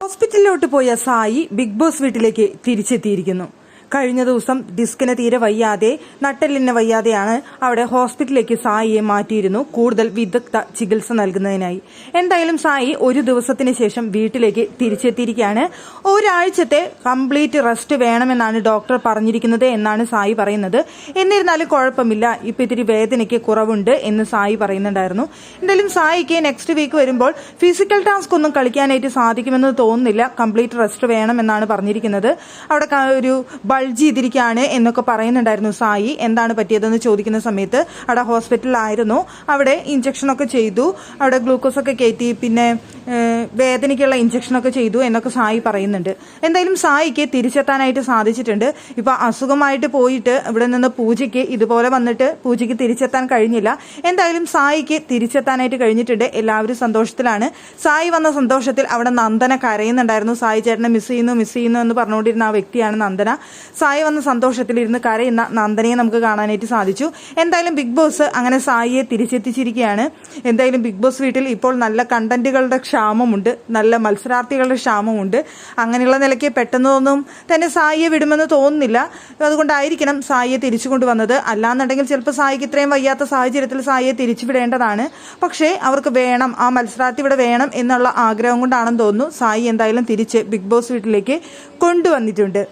ഹോസ്പിറ്റലിലോട്ട് പോയ Sai big boss വീട്ടിലേക്ക് തിരിച്ചെത്തിയിരിക്കുന്നു. കഴിഞ്ഞ ദിവസം ഡിസ്കിന് തീരെ വയ്യാതെ, നട്ടെല്ലിന് വയ്യാതെയാണ് അവിടെ ഹോസ്പിറ്റലിലേക്ക് സായിയെ മാറ്റിയിരുന്നു, കൂടുതൽ വിദഗ്ധ ചികിത്സ നൽകുന്നതിനായി. എന്തായാലും സായി ഒരു ദിവസത്തിന് ശേഷം വീട്ടിലേക്ക് തിരിച്ചെത്തിയിരിക്കുകയാണ്. ഒരാഴ്ചത്തെ കംപ്ലീറ്റ് റെസ്റ്റ് വേണമെന്നാണ് ഡോക്ടർ പറഞ്ഞിരിക്കുന്നത് എന്നാണ് സായി പറയുന്നത്. എന്നിരുന്നാലും കുഴപ്പമില്ല, ഇപ്പൊ ഇത്തിരി വേദനയ്ക്ക് കുറവുണ്ട് എന്ന് സായി പറയുന്നുണ്ടായിരുന്നു. എന്തായാലും സായിക്ക് നെക്സ്റ്റ് വീക്ക് വരുമ്പോൾ ഫിസിക്കൽ ടാസ്ക് ഒന്നും കളിക്കാനായിട്ട് സാധിക്കുമെന്ന് തോന്നുന്നില്ല. കംപ്ലീറ്റ് റെസ്റ്റ് വേണമെന്നാണ് പറഞ്ഞിരിക്കുന്നത്. അവിടെ ഒരു ബൾജ് ചെയ്തിരിക്കുകയാണ് എന്നൊക്കെ പറയുന്നുണ്ടായിരുന്നു സായി. എന്താണ് പറ്റിയതെന്ന് ചോദിക്കുന്ന സമയത്ത് അവിടെ ഹോസ്പിറ്റലിലായിരുന്നു, അവിടെ ഇഞ്ചക്ഷനൊക്കെ ചെയ്തു, അവിടെ ഗ്ലൂക്കോസ് ഒക്കെ കയറ്റി, പിന്നെ വേദനയ്ക്കുള്ള ഇഞ്ചക്ഷനൊക്കെ ചെയ്തു എന്നൊക്കെ സായി പറയുന്നുണ്ട്. എന്തായാലും സായിക്ക് തിരിച്ചെത്താനായിട്ട് സാധിച്ചിട്ടുണ്ട്. ഇപ്പൊ അസുഖമായിട്ട് പോയിട്ട് ഇവിടെ നിന്ന് പൂജയ്ക്ക് ഇതുപോലെ വന്നിട്ട് പൂജയ്ക്ക് തിരിച്ചെത്താൻ കഴിഞ്ഞില്ല. എന്തായാലും സായിക്ക് തിരിച്ചെത്താനായിട്ട് കഴിഞ്ഞിട്ടുണ്ട്. എല്ലാവരും സന്തോഷത്തിലാണ്. സായി വന്ന സന്തോഷത്തിൽ അവിടെ നന്ദന കരയുന്നുണ്ടായിരുന്നു. സായി ചേട്ടനെ മിസ് ചെയ്യുന്നു എന്ന് പറഞ്ഞുകൊണ്ടിരുന്ന ആ വ്യക്തിയാണ് നന്ദന. സായി വന്ന സന്തോഷത്തിലിരുന്ന് കരയുന്ന നന്ദനയെ നമുക്ക് കാണാനായിട്ട് സാധിച്ചു. എന്തായാലും ബിഗ് ബോസ് അങ്ങനെ സായിയെ തിരിച്ചെത്തിച്ചിരിക്കുകയാണ്. എന്തായാലും ബിഗ് ബോസ് വീട്ടിൽ ഇപ്പോൾ നല്ല കണ്ടന്റുകളുടെ ക്ഷാമമുണ്ട്, നല്ല മത്സരാർത്ഥികളുടെ ക്ഷാമമുണ്ട്. അങ്ങനെയുള്ള നിലയ്ക്ക് പെട്ടെന്നൊന്നും തന്നെ സായിയെ വിടുമെന്ന് തോന്നുന്നില്ല. അതുകൊണ്ടായിരിക്കണം സായിയെ തിരിച്ചു കൊണ്ടുവന്നത്. അല്ലാന്നുണ്ടെങ്കിൽ ചിലപ്പോൾ സായിക്ക് ഇത്രയും വയ്യാത്ത സാഹചര്യത്തിൽ സായിയെ തിരിച്ചു വിടേണ്ടതാണ്. പക്ഷേ അവർക്ക് വേണം, ആ മത്സരാർത്ഥി ഇവിടെ വേണം എന്നുള്ള ആഗ്രഹം കൊണ്ടാണെന്ന് തോന്നുന്നു സായി എന്തായാലും തിരിച്ച് ബിഗ് ബോസ് വീട്ടിലേക്ക് കൊണ്ടുവന്നിട്ടുണ്ട്.